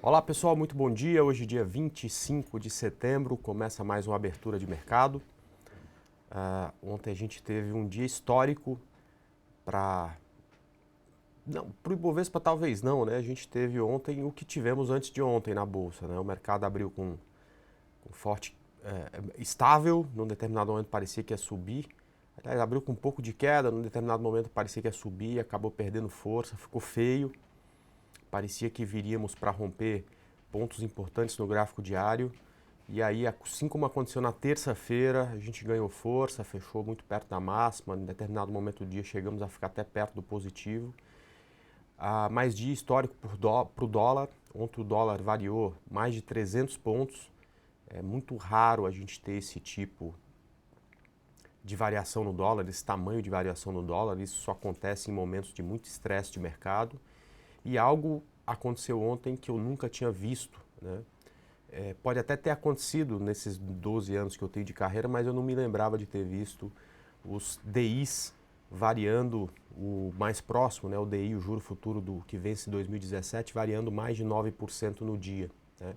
Olá pessoal, muito bom dia. Hoje, dia 25 de setembro, começa mais uma abertura de mercado. Ontem a gente teve um dia histórico para... Não, para o Ibovespa talvez não, né? A gente teve ontem o que tivemos antes de ontem na Bolsa, né? O mercado abriu com forte... estável, num determinado momento parecia que ia subir. Aliás, abriu com um pouco de queda, num determinado momento parecia que ia subir, acabou perdendo força, ficou feio. Parecia que viríamos para romper pontos importantes no gráfico diário. E aí, assim como aconteceu na terça-feira, a gente ganhou força, fechou muito perto da máxima. Em determinado momento do dia chegamos a ficar até perto do positivo. Mais dia histórico para o dólar. Ontem o dólar variou mais de 300 pontos. É muito raro a gente ter esse tipo de variação no dólar, esse tamanho de variação no dólar. Isso só acontece em momentos de muito estresse de mercado. E algo aconteceu ontem que eu nunca tinha visto, né? Pode até ter acontecido nesses 12 anos que eu tenho de carreira, mas eu não me lembrava de ter visto os DIs variando o mais próximo, né? O DI, o juro futuro do que vence em 2017, variando mais de 9% no dia, né?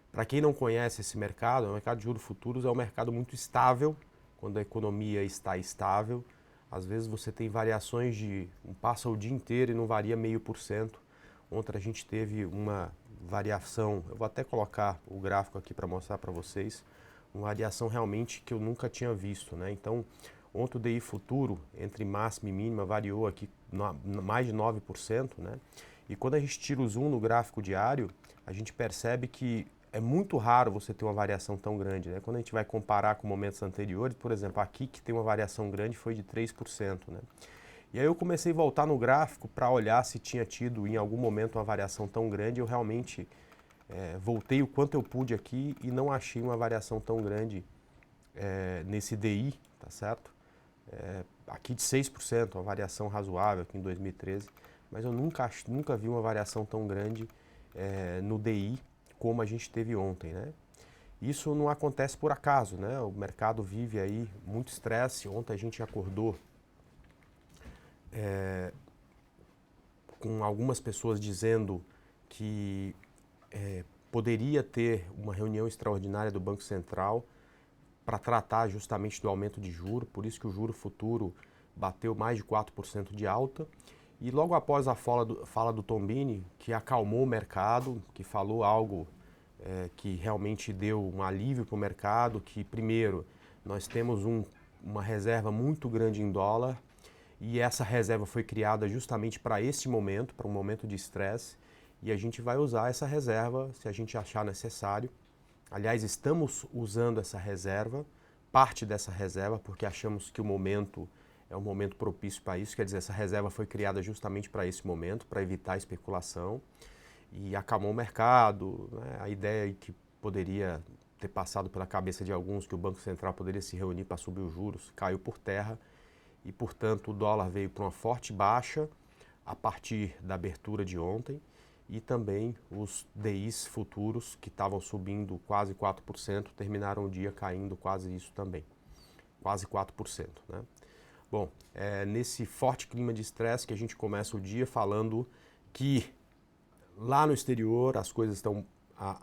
Para quem não conhece esse mercado, o mercado de juros futuros é um mercado muito estável, quando a economia está estável. Às vezes você tem variações passa o dia inteiro e não varia 0,5%. Ontem a gente teve uma variação, eu vou até colocar o gráfico aqui para mostrar para vocês, uma variação realmente que eu nunca tinha visto, né? Então, ontem o DI futuro, entre máxima e mínima, variou aqui mais de 9%, né? E quando a gente tira o zoom no gráfico diário, a gente percebe que é muito raro você ter uma variação tão grande, né? Quando a gente vai comparar com momentos anteriores, por exemplo, aqui que tem uma variação grande foi de 3%, né? E aí eu comecei a voltar no gráfico para olhar se tinha tido em algum momento uma variação tão grande. Eu realmente voltei o quanto eu pude aqui e não achei uma variação tão grande nesse DI, tá certo? Aqui de 6%, uma variação razoável aqui em 2013, mas eu nunca vi uma variação tão grande no DI como a gente teve ontem, né? Isso não acontece por acaso, né? O mercado vive aí muito estresse. Ontem a gente acordou com algumas pessoas dizendo que poderia ter uma reunião extraordinária do Banco Central para tratar justamente do aumento de juro, por isso que o juro futuro bateu mais de 4% de alta. E logo após a fala do Tombini, que acalmou o mercado, que falou algo que realmente deu um alívio para o mercado, que primeiro, nós temos uma reserva muito grande em dólar, e essa reserva foi criada justamente para este momento, para um momento de estresse, e a gente vai usar essa reserva se a gente achar necessário. Aliás, estamos usando essa reserva, parte dessa reserva, porque achamos que o momento é um momento propício para isso. Quer dizer, essa reserva foi criada justamente para esse momento, para evitar a especulação e acalmou o mercado, né? A ideia que poderia ter passado pela cabeça de alguns que o Banco Central poderia se reunir para subir os juros caiu por terra e, portanto, o dólar veio para uma forte baixa a partir da abertura de ontem. E também os DIs futuros, que estavam subindo quase 4%, terminaram o dia caindo quase isso também, quase 4%, né? Bom, nesse forte clima de estresse que a gente começa o dia falando que lá no exterior as coisas estão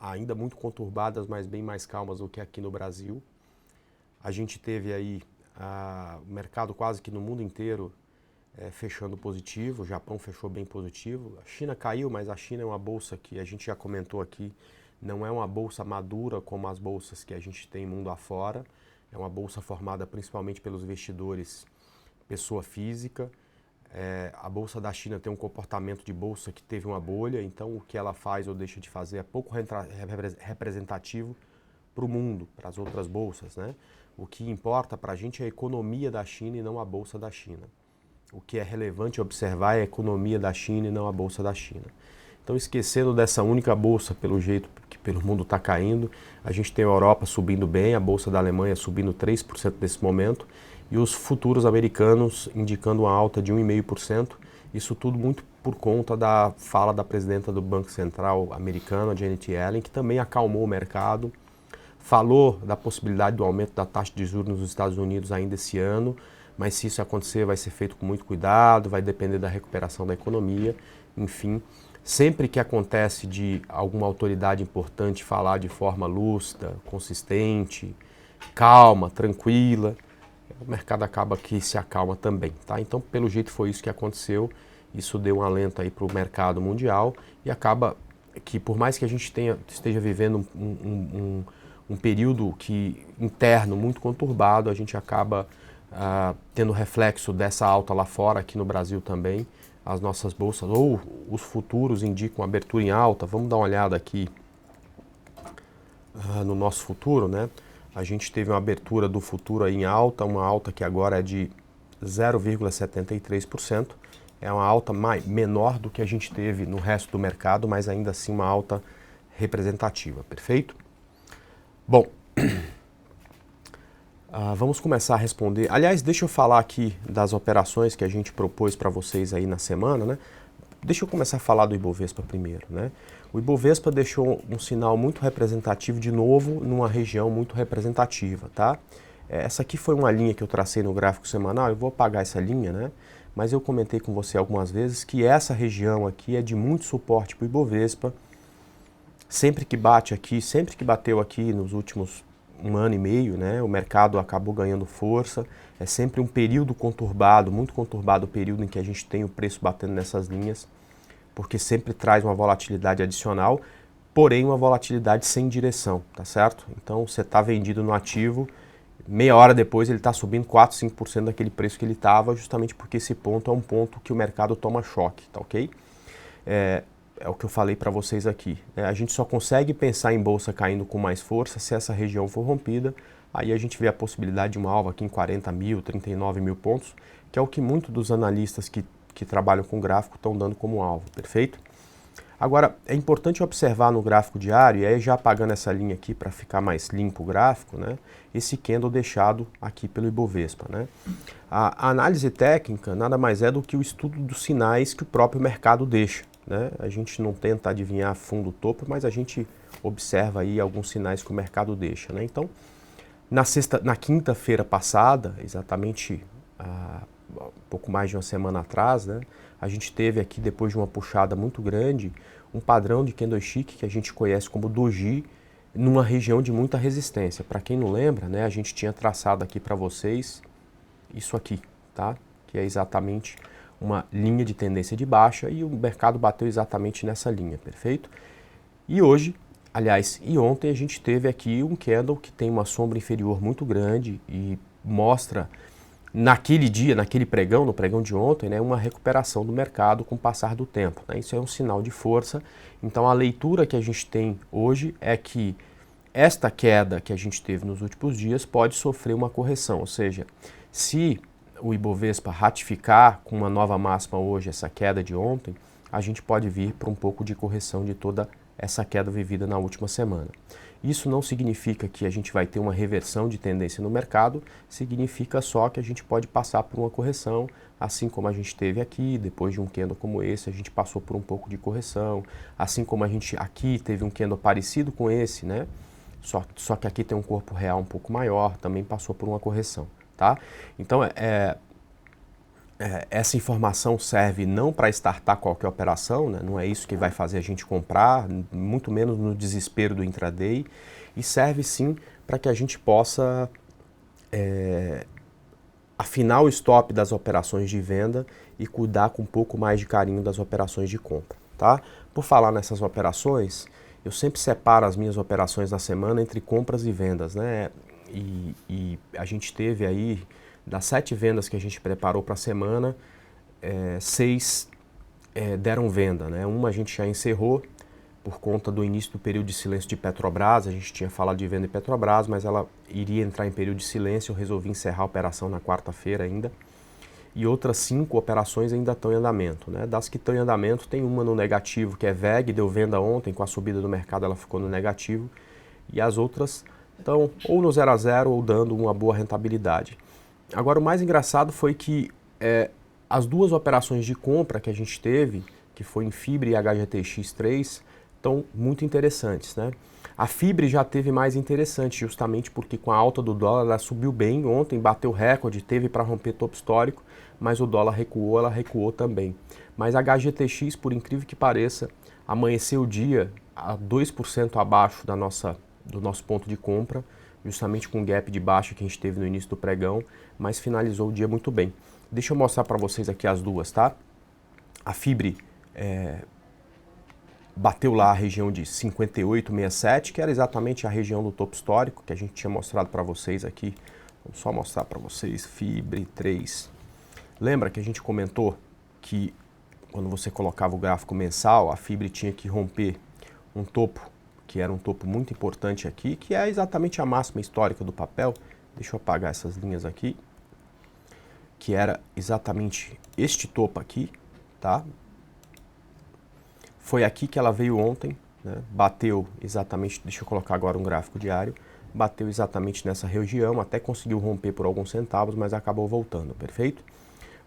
ainda muito conturbadas, mas bem mais calmas do que aqui no Brasil. A gente teve aí o mercado quase que no mundo inteiro fechando positivo, o Japão fechou bem positivo, a China caiu, mas a China é uma bolsa que a gente já comentou aqui, não é uma bolsa madura como as bolsas que a gente tem mundo afora, é uma bolsa formada principalmente pelos investidores pessoa física. A bolsa da China tem um comportamento de bolsa que teve uma bolha, então o que ela faz ou deixa de fazer é pouco representativo para o mundo, para as outras bolsas, né? O que importa para a gente é a economia da China e não a bolsa da China. O que é relevante observar é a economia da China e não a bolsa da China. Então, esquecendo dessa única bolsa, pelo jeito que pelo mundo está caindo, a gente tem a Europa subindo bem, a bolsa da Alemanha subindo 3% nesse momento, e os futuros americanos indicando uma alta de 1,5%. Isso tudo muito por conta da fala da presidenta do Banco Central americano, Janet Yellen, que também acalmou o mercado, falou da possibilidade do aumento da taxa de juros nos Estados Unidos ainda esse ano, mas se isso acontecer vai ser feito com muito cuidado, vai depender da recuperação da economia, enfim. Sempre que acontece de alguma autoridade importante falar de forma lúcida, consistente, calma, tranquila, o mercado acaba que se acalma também, tá? Então, pelo jeito foi isso que aconteceu, isso deu um alento aí para o mercado mundial e acaba que, por mais que a gente esteja vivendo um período interno muito conturbado, a gente acaba tendo reflexo dessa alta lá fora, aqui no Brasil também. As nossas bolsas ou os futuros indicam abertura em alta. Vamos dar uma olhada aqui no nosso futuro, né? A gente teve uma abertura do futuro aí em alta, uma alta que agora é de 0,73%. É uma alta menor do que a gente teve no resto do mercado, mas ainda assim uma alta representativa, perfeito? Bom, vamos começar a responder. Aliás, deixa eu falar aqui das operações que a gente propôs para vocês aí na semana, né? Deixa eu começar a falar do Ibovespa primeiro, né? O Ibovespa deixou um sinal muito representativo de novo numa região muito representativa, tá? Essa aqui foi uma linha que eu tracei no gráfico semanal, eu vou apagar essa linha, né? Mas eu comentei com você algumas vezes que essa região aqui é de muito suporte para o Ibovespa. Sempre que bate aqui, sempre que bateu aqui nos últimos 1 ano e meio, né, o mercado acabou ganhando força. É sempre um período conturbado, muito conturbado o período em que a gente tem o preço batendo nessas linhas, porque sempre traz uma volatilidade adicional, porém uma volatilidade sem direção, tá certo? Então você está vendido no ativo, meia hora depois ele está subindo 4, 5% daquele preço que ele estava, justamente porque esse ponto é um ponto que o mercado toma choque, tá ok? É o que eu falei para vocês aqui. A gente só consegue pensar em bolsa caindo com mais força se essa região for rompida. Aí a gente vê a possibilidade de uma alva aqui em 40 mil, 39 mil pontos, que é o que muitos dos analistas que trabalham com gráfico estão dando como alvo, perfeito? Agora, é importante observar no gráfico diário, e aí já apagando essa linha aqui para ficar mais limpo o gráfico, né? Esse candle deixado aqui pelo Ibovespa, né? A análise técnica nada mais é do que o estudo dos sinais que o próprio mercado deixa, né? A gente não tenta adivinhar fundo o topo, mas a gente observa aí alguns sinais que o mercado deixa, né? Então, na quinta-feira passada, exatamente um pouco mais de uma semana atrás, né? A gente teve aqui, depois de uma puxada muito grande, um padrão de candlestick que a gente conhece como doji, numa região de muita resistência. Para quem não lembra, né, a gente tinha traçado aqui para vocês isso aqui, tá? Que é exatamente uma linha de tendência de baixa e o mercado bateu exatamente nessa linha, perfeito? E hoje, aliás, e ontem a gente teve aqui um candle que tem uma sombra inferior muito grande e mostra naquele dia, naquele pregão, no pregão de ontem, né, uma recuperação do mercado com o passar do tempo, né? Isso é um sinal de força. Então a leitura que a gente tem hoje é que esta queda que a gente teve nos últimos dias pode sofrer uma correção, ou seja, se o Ibovespa ratificar com uma nova máxima hoje essa queda de ontem, a gente pode vir para um pouco de correção de toda essa queda vivida na última semana. Isso não significa que a gente vai ter uma reversão de tendência no mercado, significa só que a gente pode passar por uma correção, assim como a gente teve aqui, depois de um candle como esse, a gente passou por um pouco de correção, assim como a gente aqui teve um candle parecido com esse, né? Só que aqui tem um corpo real um pouco maior, também passou por uma correção, tá? Então, essa informação serve não para startar qualquer operação, né? Não é isso que vai fazer a gente comprar, muito menos no desespero do intraday, e serve sim para que a gente possa afinar o stop das operações de venda e cuidar com um pouco mais de carinho das operações de compra, tá? Por falar nessas operações, eu sempre separo as minhas operações na semana entre compras e vendas, né? E a gente teve aí, das 7 vendas que a gente preparou para a semana, 6 deram venda, né? Uma a gente já encerrou por conta do início do período de silêncio de Petrobras. A gente tinha falado de venda em Petrobras, mas ela iria entrar em período de silêncio. Eu resolvi encerrar a operação na quarta-feira ainda. E outras 5 operações ainda estão em andamento, né? Das que estão em andamento, tem uma no negativo, que é VEG, deu venda ontem, com a subida do mercado ela ficou no negativo. E as outras estão ou no 0 a 0 ou dando uma boa rentabilidade. Agora, o mais engraçado foi que as 2 operações de compra que a gente teve, que foi em Fibra e HGTX3, estão muito interessantes, né? A Fibre já teve mais interessante, justamente porque com a alta do dólar ela subiu bem, ontem bateu recorde, teve para romper topo histórico, mas o dólar recuou, ela recuou também. Mas a HGTX, por incrível que pareça, amanheceu o dia a 2% abaixo do nosso ponto de compra, justamente com o gap de baixa que a gente teve no início do pregão, mas finalizou o dia muito bem. Deixa eu mostrar para vocês aqui as duas, tá? A Fibre bateu lá a região de 58,67, que era exatamente a região do topo histórico que a gente tinha mostrado para vocês aqui. Vou só mostrar para vocês, Fibre 3. Lembra que a gente comentou que quando você colocava o gráfico mensal, a Fibre tinha que romper um topo, que era um topo muito importante aqui, que é exatamente a máxima histórica do papel. Deixa eu apagar essas linhas aqui. Que era exatamente este topo aqui, tá? Foi aqui que ela veio ontem, né? Bateu exatamente, deixa eu colocar agora um gráfico diário, bateu exatamente nessa região, até conseguiu romper por alguns centavos, mas acabou voltando, perfeito?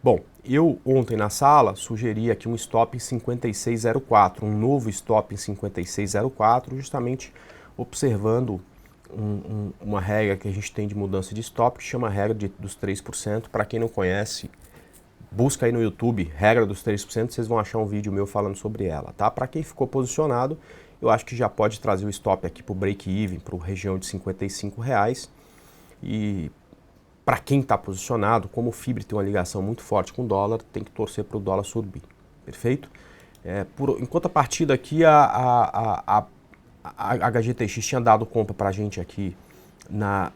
Bom, eu ontem na sala sugeri aqui um stop em 56,04, um novo stop em 56,04, justamente observando uma regra que a gente tem de mudança de stop, que chama a regra dos 3%. Para quem não conhece, busca aí no YouTube, regra dos 3%, vocês vão achar um vídeo meu falando sobre ela, tá? Para quem ficou posicionado, eu acho que já pode trazer o stop aqui para o break-even, para a região de R$55. E para quem está posicionado, como o Fibre tem uma ligação muito forte com o dólar, tem que torcer para o dólar subir, perfeito? Enquanto a partida aqui, a HGTX tinha dado compra para a gente aqui na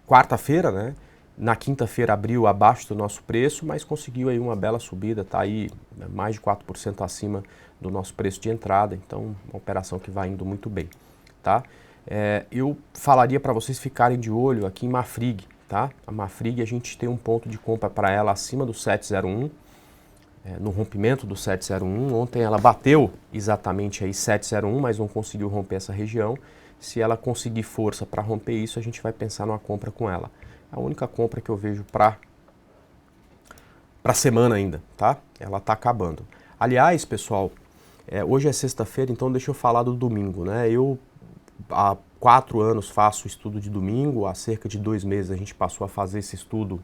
quarta-feira, né? Na quinta-feira abriu abaixo do nosso preço, mas conseguiu aí uma bela subida, está aí mais de 4% acima do nosso preço de entrada, então uma operação que vai indo muito bem, tá? Eu falaria para vocês ficarem de olho aqui em Marfrig, tá? A Marfrig, a gente tem um ponto de compra para ela acima do 701, no rompimento do 701. Ontem ela bateu exatamente aí 701, mas não conseguiu romper essa região. Se ela conseguir força para romper isso, a gente vai pensar numa compra com ela. A única compra que eu vejo para semana ainda, tá? Ela tá acabando. Aliás, pessoal, hoje é sexta-feira, então deixa eu falar do domingo, né? Eu há 4 anos faço estudo de domingo, há cerca de 2 meses a gente passou a fazer esse estudo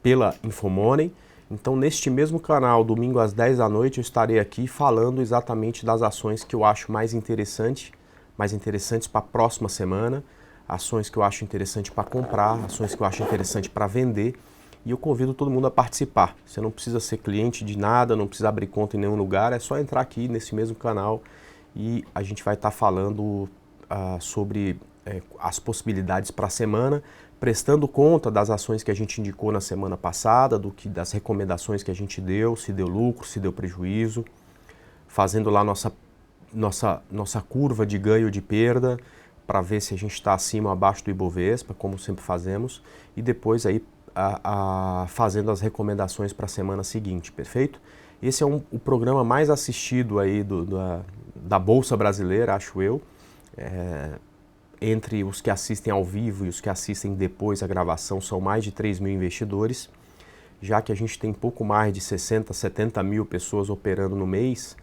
pela Infomoney. Então, neste mesmo canal, domingo às 10 da noite, eu estarei aqui falando exatamente das ações que eu acho mais interessantes para a próxima semana, ações que eu acho interessante para comprar, ações que eu acho interessante para vender, e eu convido todo mundo a participar. Você não precisa ser cliente de nada, não precisa abrir conta em nenhum lugar, é só entrar aqui nesse mesmo canal e a gente vai estar falando sobre as possibilidades para a semana, prestando conta das ações que a gente indicou na semana passada, das recomendações que a gente deu, se deu lucro, se deu prejuízo, fazendo lá nossa curva de ganho de perda, para ver se a gente está acima ou abaixo do Ibovespa, como sempre fazemos, e depois aí fazendo as recomendações para a semana seguinte, perfeito? Esse é o programa mais assistido aí da Bolsa Brasileira, acho eu, entre os que assistem ao vivo e os que assistem depois a gravação, são mais de 3 mil investidores, já que a gente tem pouco mais de 60, 70 mil pessoas operando no mês.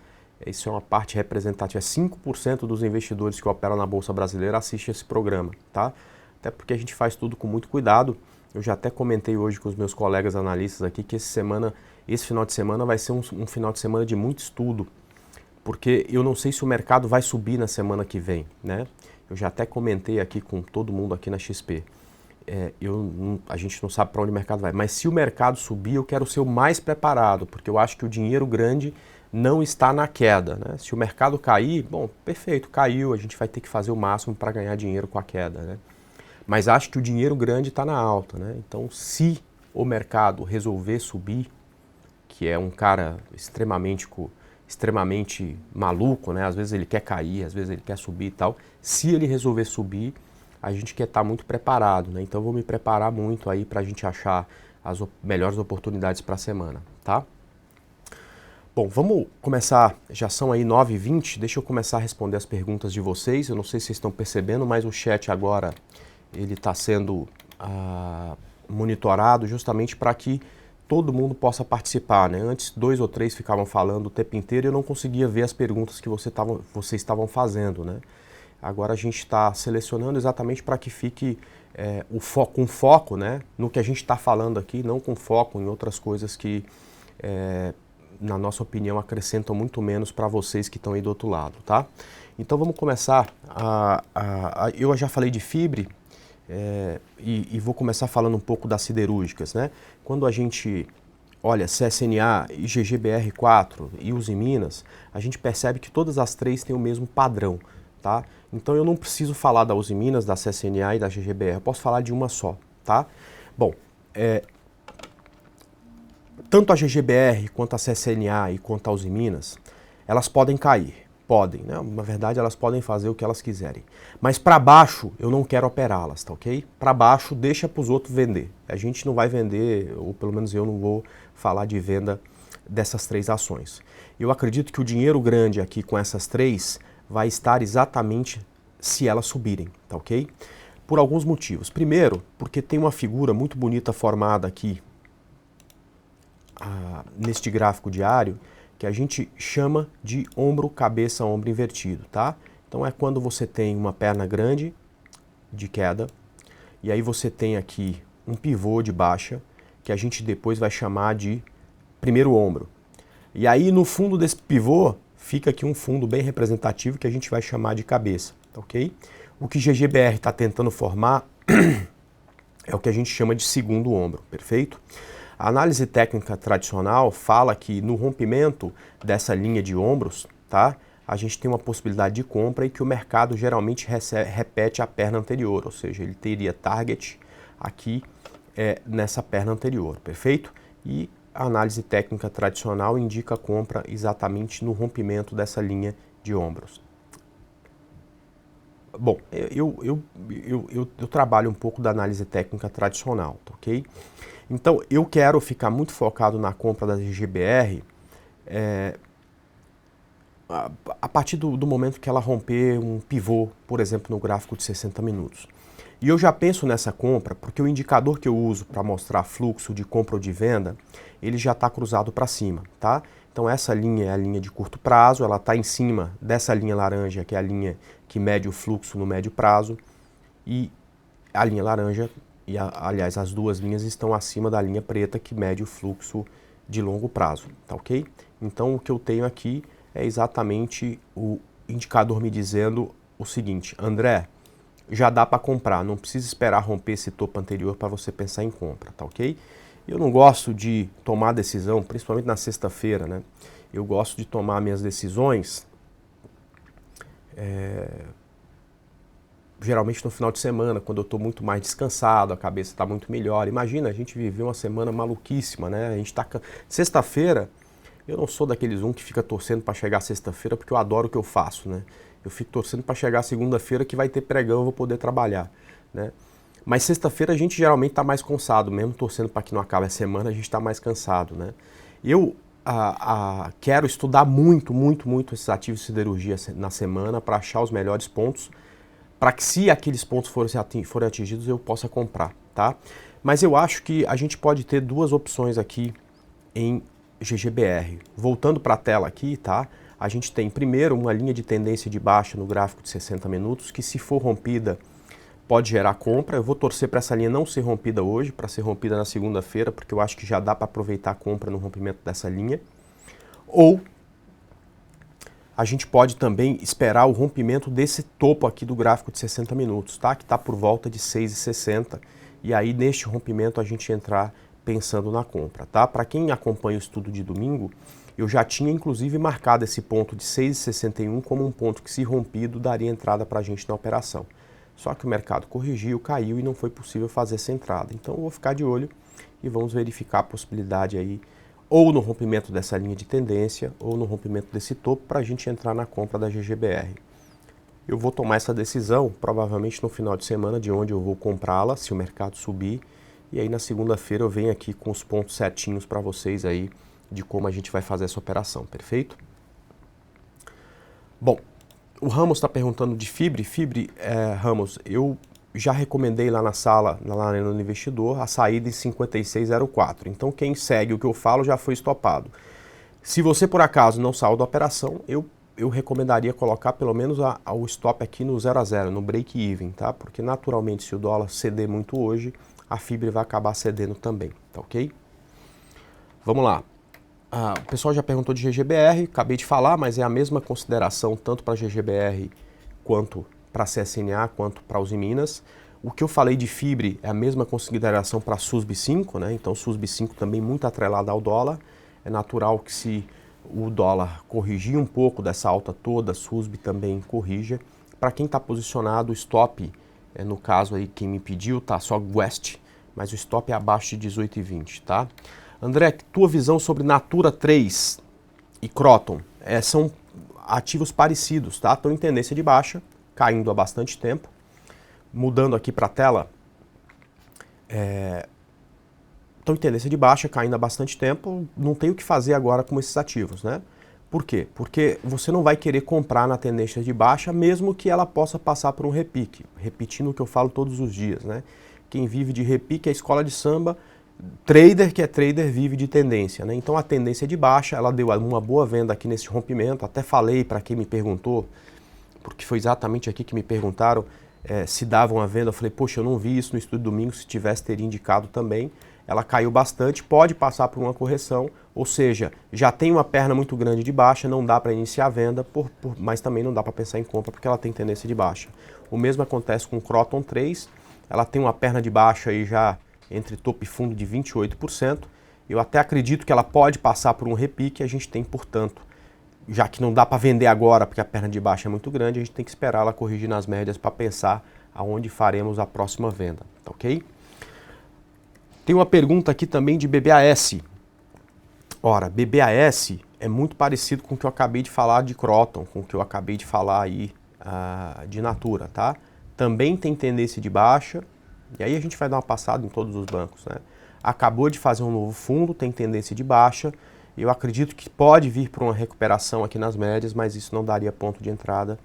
Isso é uma parte representativa, 5% dos investidores que operam na Bolsa Brasileira assistem esse programa, tá? Até porque a gente faz tudo com muito cuidado. Eu já até comentei hoje com os meus colegas analistas aqui que esse final de semana vai ser um final de semana de muito estudo, porque eu não sei se o mercado vai subir na semana que vem, né? Eu já até comentei aqui com todo mundo aqui na XP. A gente não sabe para onde o mercado vai, mas se o mercado subir, eu quero ser o mais preparado, porque eu acho que o dinheiro grande não está na queda, né? Se o mercado cair, bom, perfeito, caiu, a gente vai ter que fazer o máximo para ganhar dinheiro com a queda, né? Mas acho que o dinheiro grande está na alta, né? Então, se o mercado resolver subir, que é um cara extremamente maluco, né? Às vezes ele quer cair, às vezes ele quer subir e tal. Se ele resolver subir, a gente quer estar muito preparado, né? Então, eu vou me preparar muito aí para a gente achar as melhores oportunidades para a semana, tá? Bom, vamos começar, já são aí 9h20, deixa eu começar a responder as perguntas de vocês. Eu não sei se vocês estão percebendo, mas o chat agora ele está sendo monitorado justamente para que todo mundo possa participar, né? Antes 2 ou 3 ficavam falando o tempo inteiro e eu não conseguia ver as perguntas que vocês estavam fazendo, né? Agora a gente está selecionando exatamente para que fique com foco, né, no que a gente está falando aqui, não com foco em outras coisas que, na nossa opinião, acrescentam muito menos para vocês que estão aí do outro lado, tá? Então vamos começar. Eu já falei de FIBRE e vou começar falando um pouco das siderúrgicas, né? Quando a gente olha CSNA, GGBR4 e Usiminas, a gente percebe que todas as três têm o mesmo padrão, tá? Então eu não preciso falar da Usiminas, da CSNA e da GGBR, eu posso falar de uma só, tá? Bom, tanto a GGBR quanto a CSNA e quanto a Usiminas, elas podem cair, podem, né? Na verdade elas podem fazer o que elas quiserem. Mas para baixo eu não quero operá-las, tá ok? Para baixo deixa para os outros vender. A gente não vai vender, ou pelo menos eu não vou falar de venda dessas três ações. Eu acredito que o dinheiro grande aqui com essas três vai estar exatamente se elas subirem, tá ok? Por alguns motivos. Primeiro, porque tem uma figura muito bonita formada aqui neste gráfico diário, que a gente chama de ombro, cabeça, ombro invertido, tá? Então é quando você tem uma perna grande de queda, e aí você tem aqui um pivô de baixa, que a gente depois vai chamar de primeiro ombro. E aí no fundo desse pivô, fica aqui um fundo bem representativo que a gente vai chamar de cabeça, ok? O que GGBR está tentando formar é o que a gente chama de segundo ombro, perfeito? A análise técnica tradicional fala que no rompimento dessa linha de ombros, tá, a gente tem uma possibilidade de compra e que o mercado geralmente repete a perna anterior, ou seja, ele teria target aqui nessa perna anterior, perfeito? E a análise técnica tradicional indica a compra exatamente no rompimento dessa linha de ombros. Bom, eu trabalho um pouco da análise técnica tradicional, tá, ok? Então, eu quero ficar muito focado na compra da GGBR a partir do momento que ela romper um pivô, por exemplo, no gráfico de 60 minutos. E eu já penso nessa compra porque o indicador que eu uso para mostrar fluxo de compra ou de venda, ele já está cruzado para cima, tá? Então essa linha é a linha de curto prazo, ela está em cima dessa linha laranja, que é a linha que mede o fluxo no médio prazo, e a linha laranja, aliás, as duas linhas estão acima da linha preta, que mede o fluxo de longo prazo, tá ok? Então o que eu tenho aqui é exatamente o indicador me dizendo o seguinte: André, já dá para comprar, não precisa esperar romper esse topo anterior para você pensar em compra, tá ok? Eu não gosto de tomar decisão, principalmente na sexta-feira, né? Eu gosto de tomar minhas decisões geralmente no final de semana, quando eu estou muito mais descansado, a cabeça está muito melhor. Imagina, a gente viveu uma semana maluquíssima, né? A gente tá sexta-feira, eu não sou daqueles que fica torcendo para chegar sexta-feira, porque eu adoro o que eu faço, né? Eu fico torcendo para chegar segunda-feira que vai ter pregão, eu vou poder trabalhar, né? Mas sexta-feira a gente geralmente está mais cansado, mesmo torcendo para que não acabe a semana, a gente está mais cansado, né? Eu quero estudar muito esses ativos de siderurgia na semana para achar os melhores pontos, para que se aqueles pontos forem atingidos eu possa comprar, tá? Mas eu acho que a gente pode ter duas opções aqui em GGBR. Voltando para a tela aqui, tá? A gente tem primeiro uma linha de tendência de baixa no gráfico de 60 minutos, que se for rompida pode gerar compra. Eu vou torcer para essa linha não ser rompida hoje, para ser rompida na segunda-feira, porque eu acho que já dá para aproveitar a compra no rompimento dessa linha. Ou a gente pode também esperar o rompimento desse topo aqui do gráfico de 60 minutos, tá? Que está por volta de 6,60. E aí, neste rompimento, a gente entrar pensando na compra, tá? Para quem acompanha o estudo de domingo, eu já tinha, inclusive, marcado esse ponto de 6,61 como um ponto que, se rompido, daria entrada para a gente na operação. Só que o mercado corrigiu, caiu e não foi possível fazer essa entrada. Então, eu vou ficar de olho e vamos verificar a possibilidade aí, ou no rompimento dessa linha de tendência, ou no rompimento desse topo, para a gente entrar na compra da GGBR. Eu vou tomar essa decisão, provavelmente no final de semana, de onde eu vou comprá-la, se o mercado subir, e aí na segunda-feira eu venho aqui com os pontos certinhos para vocês aí, de como a gente vai fazer essa operação, perfeito? Bom, o Ramos está perguntando de FIBRE. FIBRE, Ramos, eu já recomendei lá na sala, na Arena do Investidor, a saída em 56,04. Então quem segue o que eu falo já foi estopado. Se você por acaso não saiu da operação, eu eu recomendaria colocar pelo menos o stop aqui no 0 a 0, no break-even, tá? Porque naturalmente se o dólar ceder muito hoje, a FIBRE vai acabar cedendo também, tá ok? Vamos lá. O pessoal já perguntou de GGBR, acabei de falar, mas é a mesma consideração tanto para GGBR quanto para CSNA, quanto para Uzi Minas. O que eu falei de FIBRE é a mesma consideração para SUSB 5, né? Então SUSB 5 também muito atrelada ao dólar. É natural que se o dólar corrigir um pouco dessa alta toda, a SUSB também corrija. Para quem está posicionado, o stop, no caso aí quem me pediu, tá só West, mas o stop é abaixo de 18,20, tá? André, tua visão sobre Natura 3 e Croton? São ativos parecidos, tá? Estão em tendência de baixa, caindo há bastante tempo. Mudando aqui para a tela, estão em tendência de baixa, caindo há bastante tempo, não tem o que fazer agora com esses ativos, né? Por quê? Porque você não vai querer comprar na tendência de baixa, mesmo que ela possa passar por um repique. Repetindo o que eu falo todos os dias, né? Quem vive de repique é a escola de samba, trader que é trader vive de tendência, né? Então a tendência de baixa, ela deu uma boa venda aqui nesse rompimento, até falei para quem me perguntou, porque foi exatamente aqui que me perguntaram se dava uma venda, eu falei, poxa, eu não vi isso no estudo domingo, se tivesse teria indicado também. Ela caiu bastante, pode passar por uma correção, ou seja, já tem uma perna muito grande de baixa, não dá para iniciar a venda, mas também não dá para pensar em compra porque ela tem tendência de baixa. O mesmo acontece com o Croton 3, ela tem uma perna de baixa aí já entre topo e fundo de 28%, eu até acredito que ela pode passar por um repique, a gente tem, portanto, já que não dá para vender agora porque a perna de baixa é muito grande, a gente tem que esperar ela corrigir nas médias para pensar aonde faremos a próxima venda, tá ok? Tem uma pergunta aqui também de BBAS. Ora, BBAS é muito parecido com o que eu acabei de falar de Croton, com o que eu acabei de falar aí de Natura, tá? Também tem tendência de baixa, e aí a gente vai dar uma passada em todos os bancos, né? Acabou de fazer um novo fundo, tem tendência de baixa, eu acredito que pode vir para uma recuperação aqui nas médias, mas isso não daria ponto de entrada.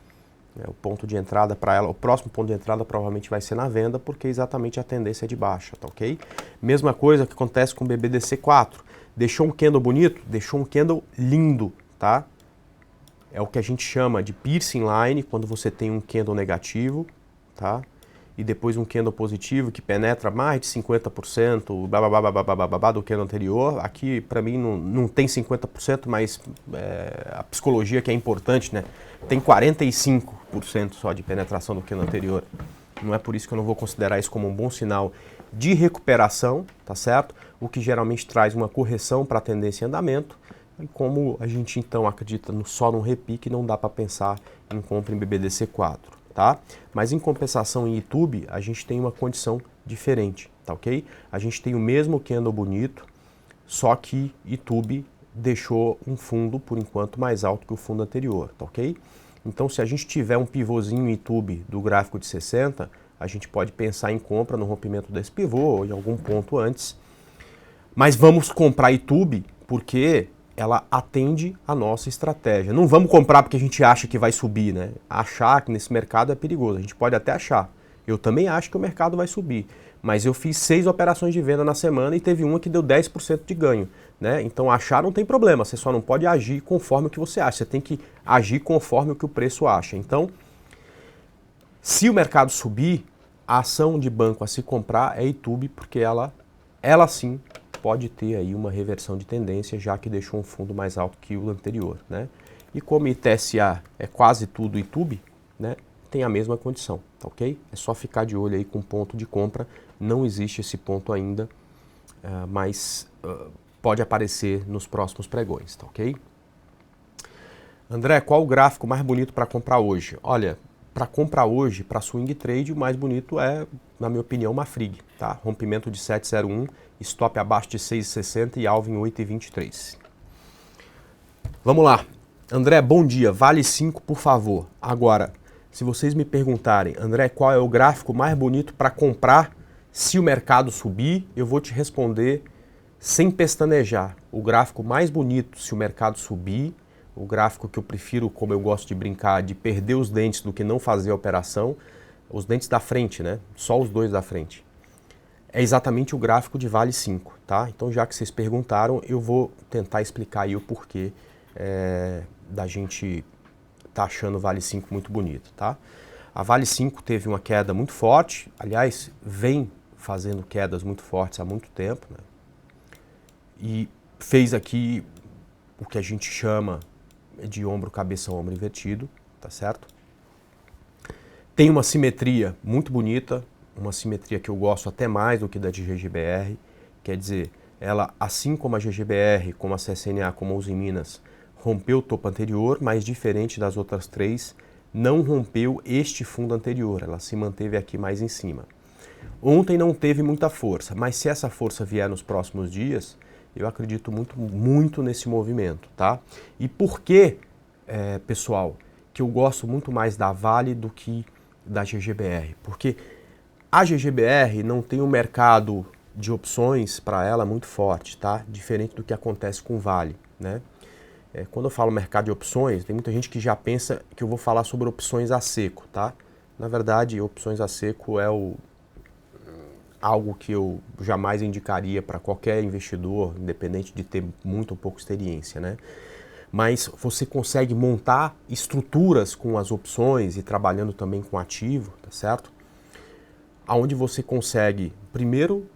O ponto de entrada para ela, o próximo ponto de entrada provavelmente vai ser na venda, porque exatamente a tendência é de baixa, tá ok? Mesma coisa que acontece com o BBDC4. Deixou um candle bonito? Deixou um candle lindo, tá? É o que a gente chama de piercing line, quando você tem um candle negativo, tá? E depois um candle positivo que penetra mais de 50% do candle anterior. Aqui, para mim, não tem 50%, mas a psicologia que é importante, né? Tem 45% só de penetração do candle anterior. Não é por isso que eu não vou considerar isso como um bom sinal de recuperação, tá certo? O que geralmente traz uma correção para a tendência em andamento. E como a gente, então, acredita só num repique, não dá para pensar em compra em BBDC4. Tá? Mas em compensação em YouTube, a gente tem uma condição diferente, tá ok? A gente tem o mesmo candle bonito, só que YouTube deixou um fundo, por enquanto, mais alto que o fundo anterior, tá ok? Então, se a gente tiver um pivôzinho YouTube do gráfico de 60, a gente pode pensar em compra no rompimento desse pivô ou em algum ponto antes. Mas vamos comprar YouTube porque ela atende a nossa estratégia. Não vamos comprar porque a gente acha que vai subir, né? Achar que nesse mercado é perigoso. A gente pode até achar. Eu também acho que o mercado vai subir. Mas eu fiz 6 operações de venda na semana e teve uma que deu 10% de ganho, né? Então achar não tem problema. Você só não pode agir conforme o que você acha. Você tem que agir conforme o que o preço acha. Então, se o mercado subir, a ação de banco a se comprar é YouTube, porque ela sim pode ter aí uma reversão de tendência, já que deixou um fundo mais alto que o anterior, né? E como ITSA é quase tudo YouTube, né, tem a mesma condição, tá ok? É só ficar de olho aí com ponto de compra, não existe esse ponto ainda, mas pode aparecer nos próximos pregões, tá ok? André, qual o gráfico mais bonito para comprar hoje? Olha, para comprar hoje, para swing trade, o mais bonito é, na minha opinião, uma FRIG, tá? Rompimento de 7,01, stop abaixo de 6,60 e alvo em 8,23. Vamos lá. André, bom dia. Vale 5, por favor. Agora, se vocês me perguntarem, André, qual é o gráfico mais bonito para comprar se o mercado subir, eu vou te responder sem pestanejar. O gráfico mais bonito se o mercado subir, o gráfico que eu prefiro, como eu gosto de brincar, de perder os dentes do que não fazer a operação, os dentes da frente, né? Só os dois da frente. É exatamente o gráfico de Vale 5, tá? Então, já que vocês perguntaram, eu vou tentar explicar aí o porquê da gente está achando o Vale 5 muito bonito, tá? A Vale 5 teve uma queda muito forte, aliás, vem fazendo quedas muito fortes há muito tempo, né? E fez aqui o que a gente chama de ombro, cabeça, ombro invertido, tá certo? Tem uma simetria muito bonita, uma simetria que eu gosto até mais do que da de GGBR, quer dizer, ela, assim como a GGBR, como a CSNA, como a Uzi Minas, rompeu o topo anterior, mas diferente das outras três, não rompeu este fundo anterior, ela se manteve aqui mais em cima. Ontem não teve muita força, mas se essa força vier nos próximos dias, eu acredito muito nesse movimento, tá? E por que, pessoal, que eu gosto muito mais da Vale do que da GGBR? Porque a GGBR não tem um mercado de opções para ela muito forte, tá? Diferente do que acontece com o Vale, né? Quando eu falo mercado de opções, tem muita gente que já pensa que eu vou falar sobre opções a seco, tá? Na verdade, opções a seco é algo que eu jamais indicaria para qualquer investidor, independente de ter muito ou pouca experiência, né? Mas você consegue montar estruturas com as opções e trabalhando também com ativo, tá certo? Aonde você consegue, primeiro,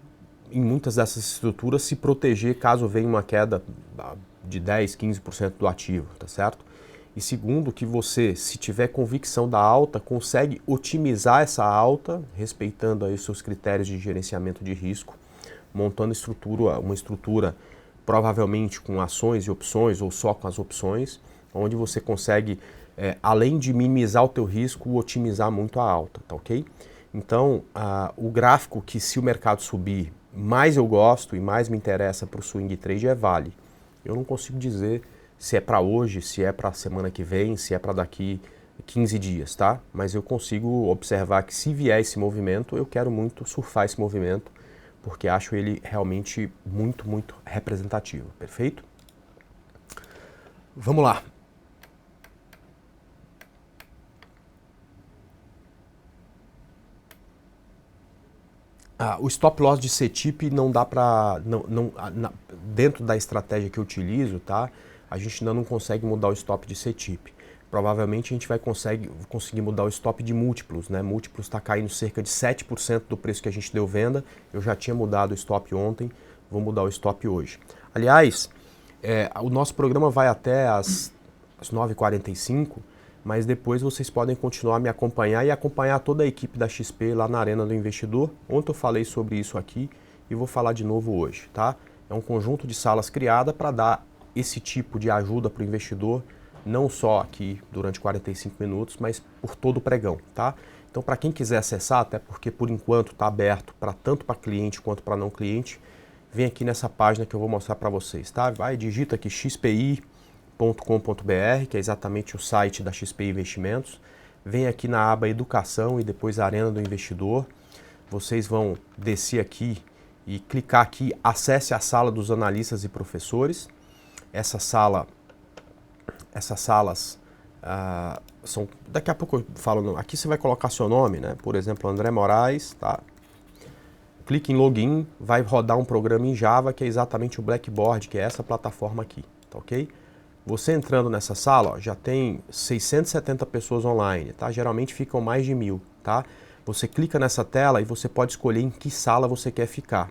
em muitas dessas estruturas, se proteger caso venha uma queda de 10, 15% do ativo, tá certo? E segundo, que você, se tiver convicção da alta, consegue otimizar essa alta, respeitando aí os seus critérios de gerenciamento de risco, montando uma estrutura provavelmente com ações e opções ou só com as opções, onde você consegue, além de minimizar o teu risco, otimizar muito a alta, tá ok? Então, o gráfico que se o mercado subir, mais eu gosto e mais me interessa para o swing trade é Vale. Eu não consigo dizer se é para hoje, se é para a semana que vem, se é para daqui 15 dias, tá? Mas eu consigo observar que se vier esse movimento, eu quero muito surfar esse movimento, porque acho ele realmente muito representativo, perfeito? Vamos lá. O stop loss de CETIP não dá para, dentro da estratégia que eu utilizo, tá? A gente ainda não consegue mudar o stop de CETIP. Provavelmente a gente vai conseguir mudar o stop de múltiplos, né? Múltiplos está caindo cerca de 7% do preço que a gente deu venda. Eu já tinha mudado o stop ontem, vou mudar o stop hoje. Aliás, o nosso programa vai até às 9h45, mas depois vocês podem continuar a me acompanhar e acompanhar toda a equipe da XP lá na Arena do Investidor. Ontem eu falei sobre isso aqui e vou falar de novo hoje, tá? É um conjunto de salas criada para dar esse tipo de ajuda para o investidor, não só aqui durante 45 minutos, mas por todo o pregão, tá? Então, para quem quiser acessar, até porque por enquanto está aberto tanto para cliente quanto para não cliente, vem aqui nessa página que eu vou mostrar para vocês, tá? Vai, digita aqui xpi.com.br, que é exatamente o site da XP Investimentos. Vem aqui na aba Educação e depois Arena do Investidor. Vocês vão descer aqui e clicar aqui, acesse a sala dos analistas e professores. Essas salas são... Daqui a pouco eu falo... Aqui você vai colocar seu nome, né? Por exemplo, André Moraes, tá? Clique em Login, vai rodar um programa em Java, que é exatamente o Blackboard, que é essa plataforma aqui, tá ok? Você entrando nessa sala, ó, já tem 670 pessoas online, tá? Geralmente ficam mais de 1000, tá? Você clica nessa tela e você pode escolher em que sala você quer ficar.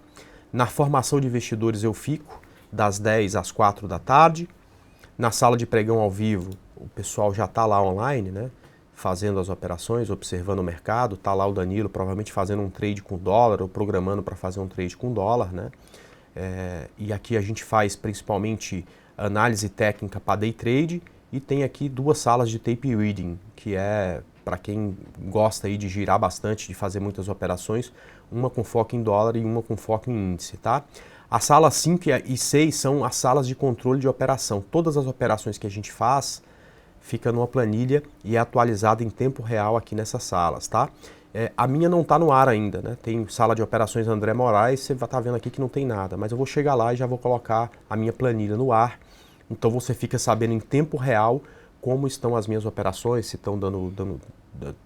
Na formação de investidores eu fico das 10 às 4 da tarde. Na sala de pregão ao vivo, o pessoal já está lá online, né? Fazendo as operações, observando o mercado. Está lá o Danilo provavelmente fazendo um trade com dólar ou programando para fazer um trade com dólar, né? E aqui a gente faz principalmente análise técnica para day trade e tem aqui 2 salas de tape reading, que é para quem gosta aí de girar bastante, de fazer muitas operações, uma com foco em dólar e uma com foco em índice, tá? As salas 5 e 6 são as salas de controle de operação. Todas as operações que a gente faz fica numa planilha e é atualizada em tempo real aqui nessas salas, tá? A minha não está no ar ainda, né? Tem sala de operações André Moraes, você vai estar vendo aqui que não tem nada, mas eu vou chegar lá e já vou colocar a minha planilha no ar. Então você fica sabendo em tempo real como estão as minhas operações, se estão dando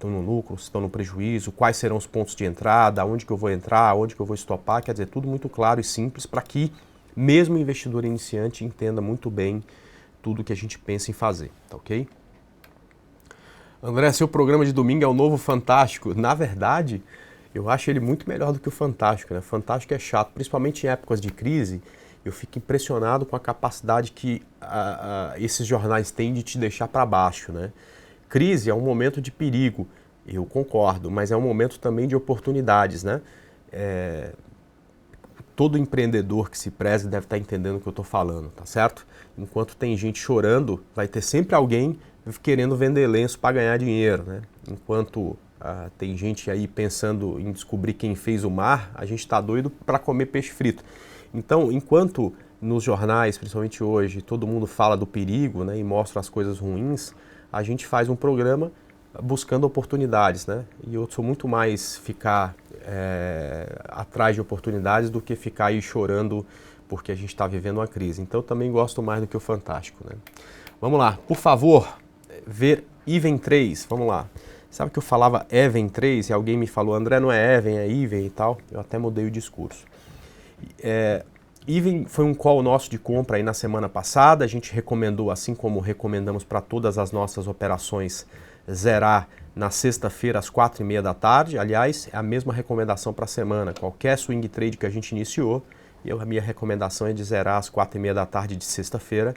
no lucro, se estão no prejuízo, quais serão os pontos de entrada, onde que eu vou entrar, onde que eu vou estopar, quer dizer, tudo muito claro e simples para que mesmo o investidor iniciante entenda muito bem tudo que a gente pensa em fazer, tá ok? André, seu programa de domingo é o novo Fantástico. Na verdade, eu acho ele muito melhor do que o Fantástico, né? Fantástico é chato, principalmente em épocas de crise. Eu fico impressionado com a capacidade que esses jornais têm de te deixar para baixo, né? Crise é um momento de perigo, eu concordo, mas é um momento também de oportunidades, né? Todo empreendedor que se preze deve estar entendendo o que eu estou falando, tá certo? Enquanto tem gente chorando, vai ter sempre alguém querendo vender lenço para ganhar dinheiro, né? Enquanto tem gente aí pensando em descobrir quem fez o mar, a gente está doido para comer peixe frito. Então, enquanto nos jornais, principalmente hoje, todo mundo fala do perigo, né, e mostra as coisas ruins, a gente faz um programa buscando oportunidades, né? E eu sou muito mais ficar atrás de oportunidades do que ficar aí chorando porque a gente está vivendo uma crise. Então eu também gosto mais do que o Fantástico, né? Vamos lá, por favor, ver Even 3, vamos lá. Sabe que eu falava Even 3 e alguém me falou, André, não é Even, é Even e tal? Eu até mudei o discurso. Even foi um call nosso de compra aí na semana passada, a gente recomendou, assim como recomendamos para todas as nossas operações, zerar na sexta-feira às 4h30 da tarde. Aliás, é a mesma recomendação para a semana. Qualquer swing trade que a gente iniciou, a minha recomendação é de zerar às 4h30 da tarde de sexta-feira.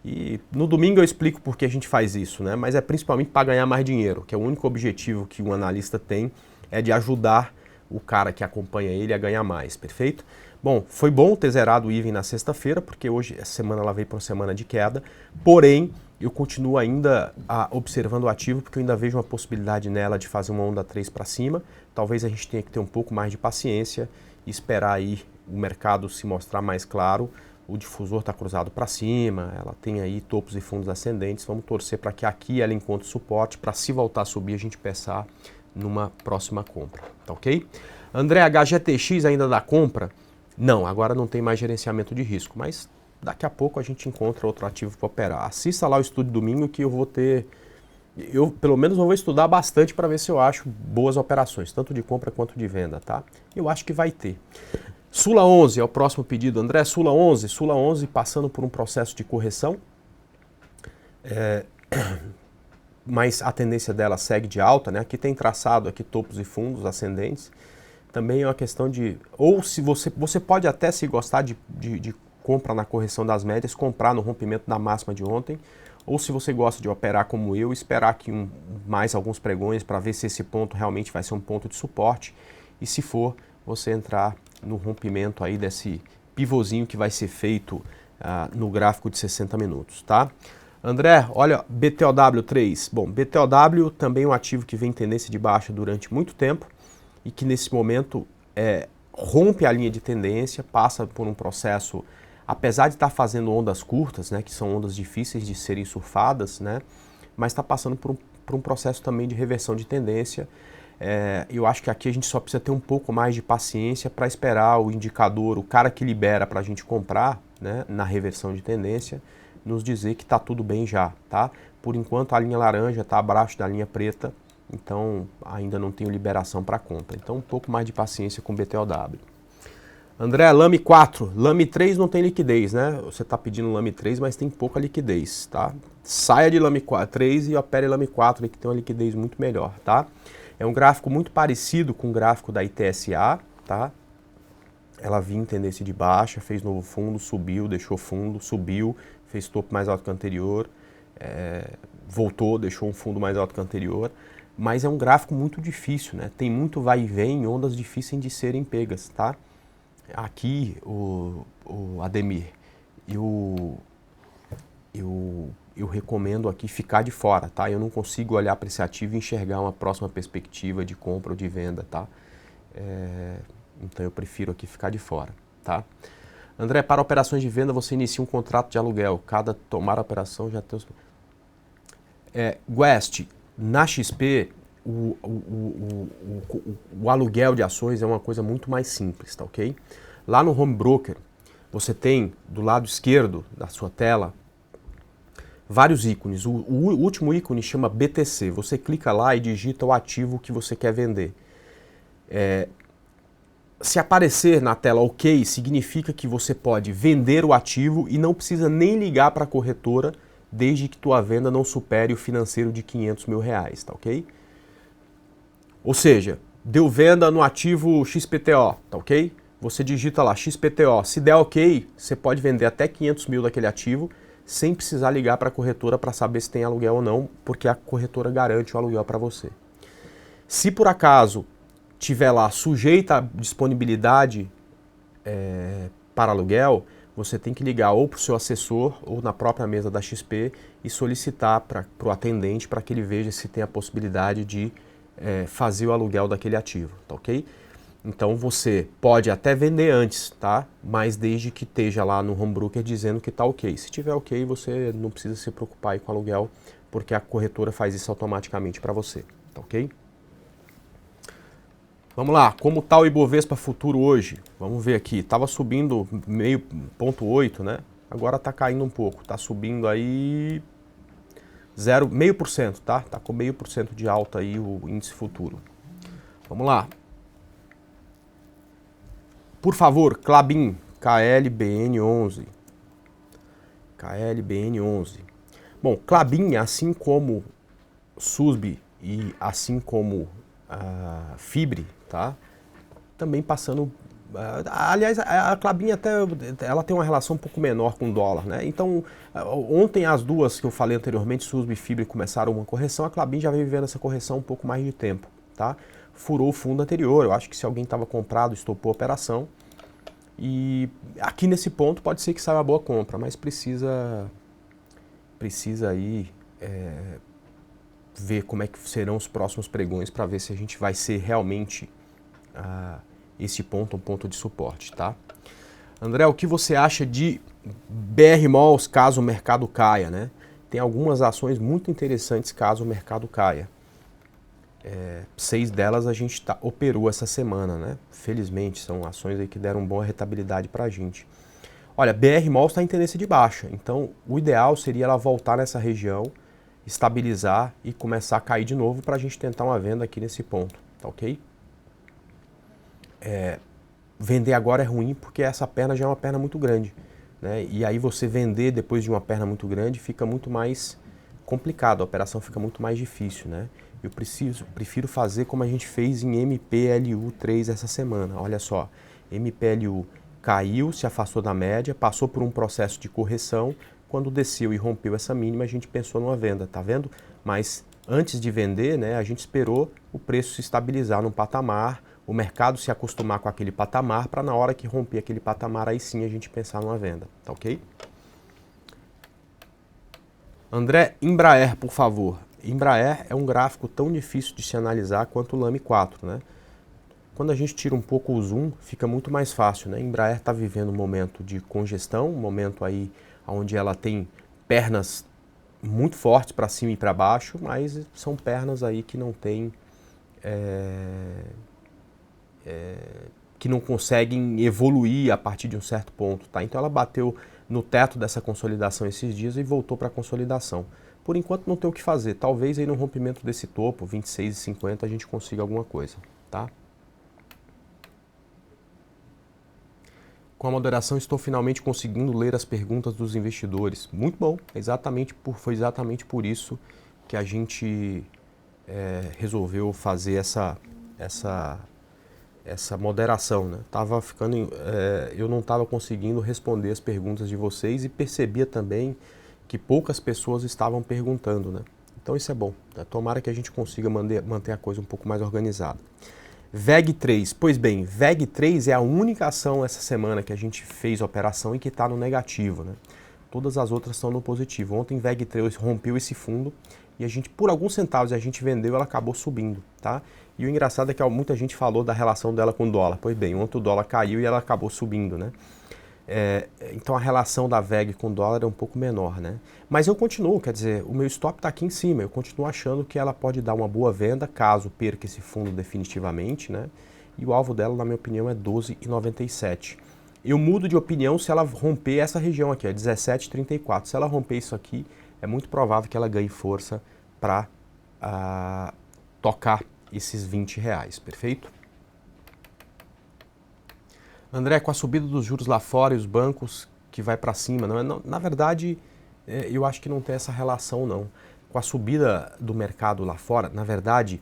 E no domingo eu explico por que a gente faz isso, né? Mas é principalmente para ganhar mais dinheiro, que é o único objetivo que um analista tem, é de ajudar o cara que acompanha ele a ganhar mais, perfeito? Bom, foi bom ter zerado o Even na sexta-feira, porque hoje, essa semana, ela veio para uma semana de queda, porém, eu continuo ainda observando o ativo, porque eu ainda vejo uma possibilidade nela de fazer uma onda 3 para cima. Talvez a gente tenha que ter um pouco mais de paciência e esperar aí o mercado se mostrar mais claro. O difusor está cruzado para cima, ela tem aí topos e fundos ascendentes. Vamos torcer para que aqui ela encontre suporte, para se voltar a subir a gente pensar numa próxima compra, tá ok? André, HGTX ainda dá compra? Não, agora não tem mais gerenciamento de risco, mas daqui a pouco a gente encontra outro ativo para operar. Assista lá o estudo domingo que eu vou ter, eu pelo menos vou estudar bastante para ver se eu acho boas operações, tanto de compra quanto de venda, tá? Eu acho que vai ter. Sula 11 é o próximo pedido. André, Sula 11 passando por um processo de correção, mas a tendência dela segue de alta, né? Aqui tem traçado aqui topos e fundos ascendentes. Também é uma questão de, ou se você pode até, se gostar de compra na correção das médias, comprar no rompimento da máxima de ontem, ou se você gosta de operar como eu, esperar aqui mais alguns pregões para ver se esse ponto realmente vai ser um ponto de suporte, e se for, você entrar no rompimento aí desse pivôzinho que vai ser feito no gráfico de 60 minutos, tá? André, olha, BTOW3. Bom, BTOW também é um ativo que vem em tendência de baixa durante muito tempo e que nesse momento rompe a linha de tendência, passa por um processo, apesar de estar fazendo ondas curtas, né, que são ondas difíceis de serem surfadas, né, mas está passando por um processo também de reversão de tendência. Eu acho que aqui a gente só precisa ter um pouco mais de paciência para esperar o indicador, o cara que libera para a gente comprar, né, na reversão de tendência, nos dizer que está tudo bem já, tá? Por enquanto a linha laranja está abaixo da linha preta, então ainda não tenho liberação para compra. Então um pouco mais de paciência com o BTOW. André, Lame 4. Lame 3 não tem liquidez, né? Você está pedindo Lame 3, mas tem pouca liquidez, tá? Saia de Lame 3 e opere Lame 4, que tem uma liquidez muito melhor, tá? É um gráfico muito parecido com o gráfico da ITSA, tá? Ela vinha em tendência de baixa, fez novo fundo, subiu, deixou fundo, subiu, fez topo mais alto que o anterior, voltou, deixou um fundo mais alto que o anterior, mas é um gráfico muito difícil, né? Tem muito vai e vem, ondas difíceis de serem pegas, tá? Aqui, o Ademir, eu recomendo aqui ficar de fora, tá? Eu não consigo olhar para esse ativo e enxergar uma próxima perspectiva de compra ou de venda, tá? Então eu prefiro aqui ficar de fora, tá? André, para operações de venda você inicia um contrato de aluguel, cada tomar a operação já tem os... Guest, na XP, o aluguel de ações é uma coisa muito mais simples, tá ok? Lá no Home Broker, você tem do lado esquerdo da sua tela vários ícones. O último ícone chama BTC. Você clica lá e digita o ativo que você quer vender. Se aparecer na tela OK, significa que você pode vender o ativo e não precisa nem ligar para a corretora desde que tua venda não supere o financeiro de R$500 mil, tá ok? Ou seja, deu venda no ativo XPTO, tá ok? Você digita lá XPTO, se der ok, você pode vender até 500 mil daquele ativo sem precisar ligar para a corretora para saber se tem aluguel ou não, porque a corretora garante o aluguel para você. Se por acaso tiver lá sujeita à disponibilidade para aluguel, você tem que ligar ou para o seu assessor ou na própria mesa da XP e solicitar para o atendente para que ele veja se tem a possibilidade de fazer o aluguel daquele ativo, tá ok? Então você pode até vender antes, tá? Mas desde que esteja lá no home broker dizendo que tá ok. Se tiver ok, você não precisa se preocupar aí com o aluguel, porque a corretora faz isso automaticamente para você, tá ok? Vamos lá, como está o Ibovespa futuro hoje? Vamos ver aqui, estava subindo 0,8, né? Agora está caindo um pouco, está subindo aí 0,5%, tá? Está com 0,5% de alta aí o índice futuro. Vamos lá. Por favor, Klabin, KLBN11. KLBN11. Bom, Klabin, assim como SUSB e assim como Fibre, tá? Também passando... aliás, a Klabin até ela tem uma relação um pouco menor com o dólar, né? Então, ontem as duas que eu falei anteriormente, SUSB e Fibre, começaram uma correção, a Klabin já vem vivendo essa correção um pouco mais de tempo, tá? Furou o fundo anterior, eu acho que se alguém estava comprado, estopou a operação. E aqui nesse ponto pode ser que saia uma boa compra, mas precisa aí ver como é que serão os próximos pregões para ver se a gente vai ser realmente esse ponto um ponto de suporte, tá? André, o que você acha de BR Malls caso o mercado caia, né? Tem algumas ações muito interessantes caso o mercado caia. 6 delas a gente operou essa semana, né? Felizmente, são ações aí que deram boa rentabilidade para a gente. Olha, BR Malls está em tendência de baixa, então o ideal seria ela voltar nessa região, estabilizar e começar a cair de novo para a gente tentar uma venda aqui nesse ponto, tá ok? Vender agora é ruim porque essa perna já é uma perna muito grande, né? E aí você vender depois de uma perna muito grande fica muito mais complicado, a operação fica muito mais difícil, né? Eu prefiro fazer como a gente fez em MPLU3 essa semana. Olha só, MPLU caiu, se afastou da média, passou por um processo de correção. Quando desceu e rompeu essa mínima, a gente pensou numa venda, tá vendo? Mas antes de vender, né, a gente esperou o preço se estabilizar num patamar, o mercado se acostumar com aquele patamar, para na hora que romper aquele patamar, aí sim a gente pensar numa venda, tá ok? André, Embraer, por favor. Embraer é um gráfico tão difícil de se analisar quanto o Lame 4, né? Quando a gente tira um pouco o zoom, fica muito mais fácil, né? Embraer está vivendo um momento de congestão, um momento aí onde ela tem pernas muito fortes para cima e para baixo, mas são pernas aí que não tem... que não conseguem evoluir a partir de um certo ponto, tá? Então ela bateu no teto dessa consolidação esses dias e voltou para a consolidação. Por enquanto não tem o que fazer, talvez aí no rompimento desse topo, 26,50, a gente consiga alguma coisa, tá? Com a moderação estou finalmente conseguindo ler as perguntas dos investidores. Muito bom, foi exatamente por isso que a gente resolveu fazer essa moderação, né? Eu não estava conseguindo responder as perguntas de vocês e percebia também que poucas pessoas estavam perguntando, né? Então isso é bom, né? Tomara que a gente consiga manter a coisa um pouco mais organizada. VEG3, pois bem, VEG3 é a única ação essa semana que a gente fez operação e que está no negativo, né? Todas as outras estão no positivo. Ontem VEG3 rompeu esse fundo e a gente, por alguns centavos, a gente vendeu, ela acabou subindo, tá? E o engraçado é que muita gente falou da relação dela com o dólar. Pois bem, ontem o dólar caiu e ela acabou subindo, né? Então a relação da VEG com o dólar é um pouco menor, né? Mas eu continuo, quer dizer, o meu stop está aqui em cima, eu continuo achando que ela pode dar uma boa venda caso perca esse fundo definitivamente, né? E o alvo dela, na minha opinião, é 12,97. Eu mudo de opinião se ela romper essa região aqui, 17,34. Se ela romper isso aqui, é muito provável que ela ganhe força para tocar esses R$20, perfeito? André, com a subida dos juros lá fora e os bancos que vai para cima, na verdade, Eu acho que não tem essa relação não. Com a subida do mercado lá fora, na verdade,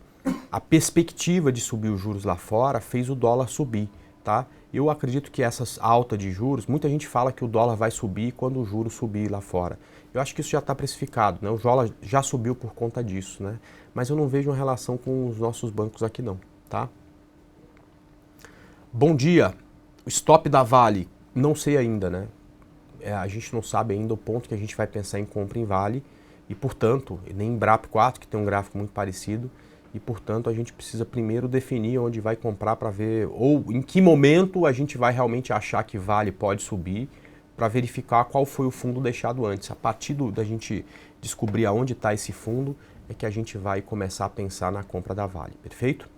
a perspectiva de subir os juros lá fora fez o dólar subir, tá? Eu acredito que essa alta de juros, muita gente fala que o dólar vai subir quando o juro subir lá fora. Eu acho que isso já está precificado, né? O dólar já subiu por conta disso, né? Mas eu não vejo uma relação com os nossos bancos aqui não, tá? Bom dia. O stop da Vale, não sei ainda, né? A gente não sabe ainda o ponto que a gente vai pensar em compra em Vale e, portanto, nem em BRAP4, que tem um gráfico muito parecido, e, portanto, a gente precisa primeiro definir onde vai comprar para ver, ou em que momento a gente vai realmente achar que Vale pode subir, para verificar qual foi o fundo deixado antes. A partir da gente descobrir aonde está esse fundo, é que a gente vai começar a pensar na compra da Vale, perfeito?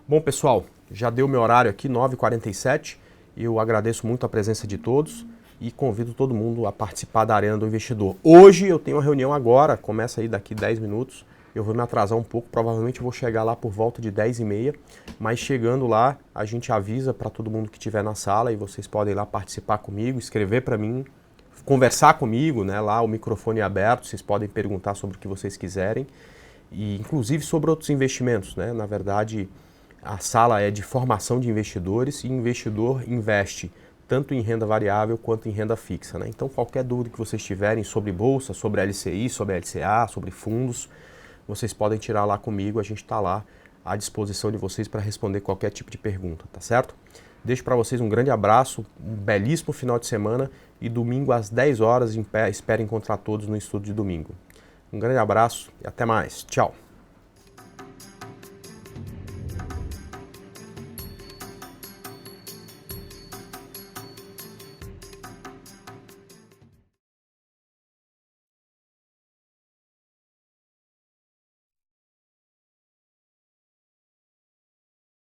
Bom, pessoal, já deu meu horário aqui, 9h47, eu agradeço muito a presença de todos e convido todo mundo a participar da Arena do Investidor. Hoje eu tenho uma reunião agora, começa aí daqui 10 minutos, eu vou me atrasar um pouco, provavelmente eu vou chegar lá por volta de 10h30, mas chegando lá a gente avisa para todo mundo que estiver na sala e vocês podem ir lá participar comigo, escrever para mim, conversar comigo, né? Lá o microfone é aberto, vocês podem perguntar sobre o que vocês quiserem e inclusive sobre outros investimentos, né? Na verdade, a sala é de formação de investidores e o investidor investe tanto em renda variável quanto em renda fixa, né? Então qualquer dúvida que vocês tiverem sobre bolsa, sobre LCI, sobre LCA, sobre fundos, vocês podem tirar lá comigo, a gente está lá à disposição de vocês para responder qualquer tipo de pergunta, tá certo? Deixo para vocês um grande abraço, um belíssimo final de semana e domingo às 10 horas espero encontrar todos no estudo de domingo. Um grande abraço e até mais. Tchau!